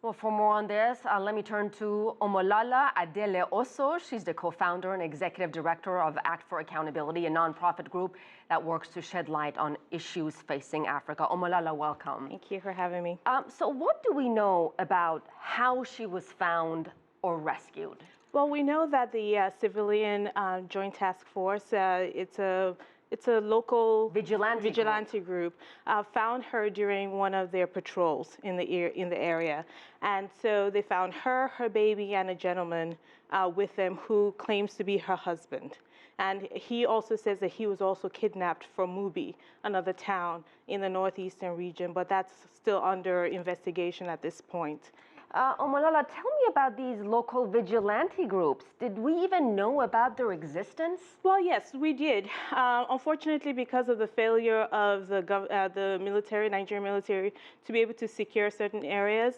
Well, for more on this, let me turn to Omolola Adele-Oso. She's the co-founder and executive director of Act for Accountability, a nonprofit group that works to shed light on issues facing Africa. Omolola, welcome. Thank you for having me. So what do we know about how she was found or rescued? Well, we know that the Civilian Joint Task Force, it's a local vigilante group, found her during one of their patrols in the area. And so they found her baby, and a gentleman with them who claims to be her husband. And he also says that he was also kidnapped from Mubi, another town in the northeastern region, but that's still under investigation at this point. Omolola, tell me about these local vigilante groups. Did we even know about their existence? Well, yes, we did. Unfortunately, because of the failure of the military, Nigerian military, to be able to secure certain areas,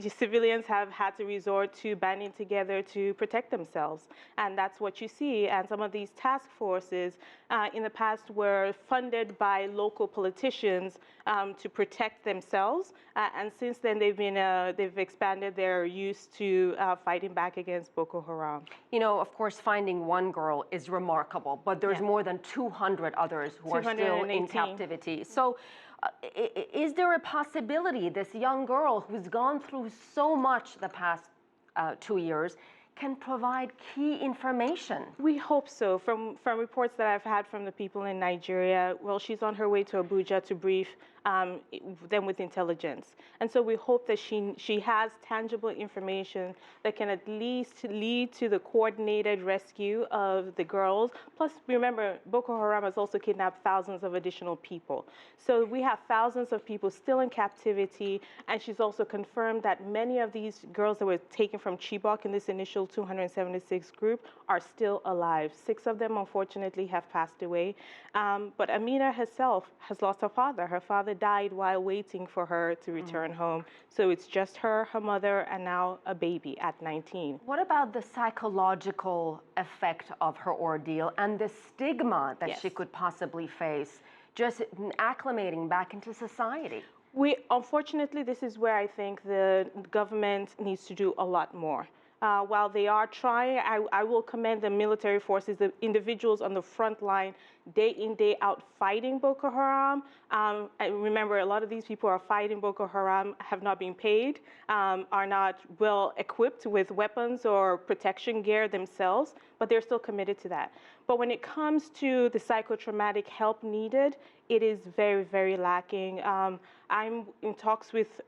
civilians have had to resort to banding together to protect themselves. And that's what you see. And some of these task forces in the past were funded by local politicians to protect themselves. And since then, they've expanded their use to fighting back against Boko Haram. You know, of course, finding one girl is remarkable, but there's more than 200 others who are still in captivity. So is there a possibility this young girl who's gone through so much the past 2 years can provide key information? We hope so. From reports that I've had from the people in Nigeria, well, she's on her way to Abuja to brief them with intelligence. And so we hope that she has tangible information that can at least lead to the coordinated rescue of the girls. Plus, remember, Boko Haram has also kidnapped thousands of additional people. So we have thousands of people still in captivity, and she's also confirmed that many of these girls that were taken from Chibok in this initial 276 group are still alive. 6 of them, unfortunately, have passed away. But Amina herself has lost her father. Her father died while waiting for her to return home. So it's just her mother, and now a baby at 19. What about the psychological effect of her ordeal and the stigma that she could possibly face just acclimating back into society? Unfortunately, this is where I think the government needs to do a lot more. While they are trying, I will commend the military forces, the individuals on the front line, day in, day out, fighting Boko Haram. And remember, a lot of these people are fighting Boko Haram, have not been paid, are not well equipped with weapons or protection gear themselves, but they're still committed to that. But when it comes to the psychotraumatic help needed, it is very, very lacking. I'm in talks with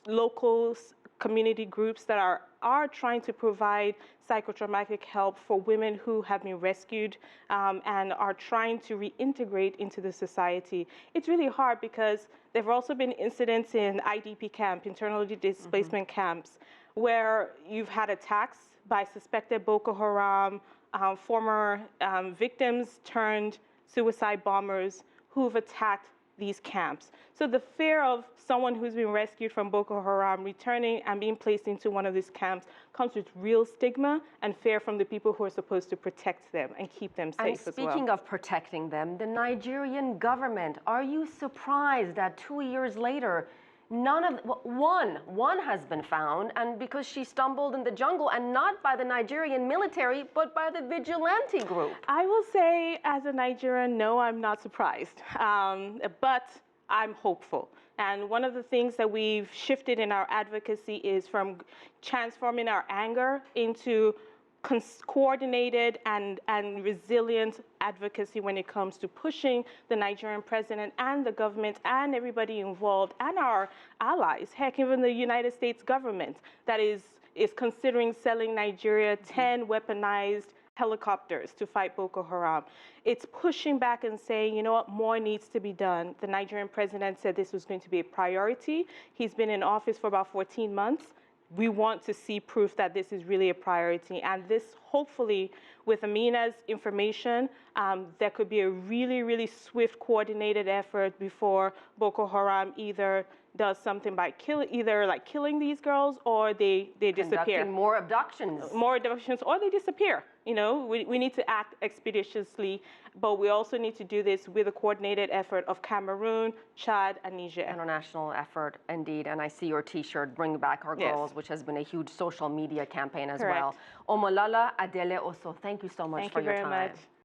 local community groups that are trying to provide psychotraumatic help for women who have been rescued and are trying to reintegrate into the society. It's really hard because there have also been incidents in IDP camp, internally displacement camps, where you've had attacks by suspected Boko Haram, former victims turned suicide bombers who've attacked these camps. So the fear of someone who's been rescued from Boko Haram returning and being placed into one of these camps comes with real stigma and fear from the people who are supposed to protect them and keep them safe as well. And speaking of protecting them, the Nigerian government, are you surprised that 2 years later, one has been found, and because she stumbled in the jungle, and not by the Nigerian military, but by the vigilante group? I will say, as a Nigerian, no, I'm not surprised, but I'm hopeful. And one of the things that we've shifted in our advocacy is from transforming our anger into coordinated and resilient advocacy when it comes to pushing the Nigerian president and the government and everybody involved and our allies, heck, even the United States government that is considering selling Nigeria 10 weaponized helicopters to fight Boko Haram. It's pushing back and saying, you know what, more needs to be done. The Nigerian president said this was going to be a priority. He's been in office for about 14 months. We want to see proof that this is really a priority. And this, hopefully, with Amina's information, there could be a really, really swift, coordinated effort before Boko Haram either does something by either like killing these girls, or they disappear. Conducting more abductions. More abductions, or they disappear. You know, we need to act expeditiously, but we also need to do this with a coordinated effort of Cameroon, Chad, and Niger. International effort, indeed. And I see your T-shirt, Bring Back Our Girls, which has been a huge social media campaign as well. Omolola Adele-Oso, thank you so much for your time. Thank you very much.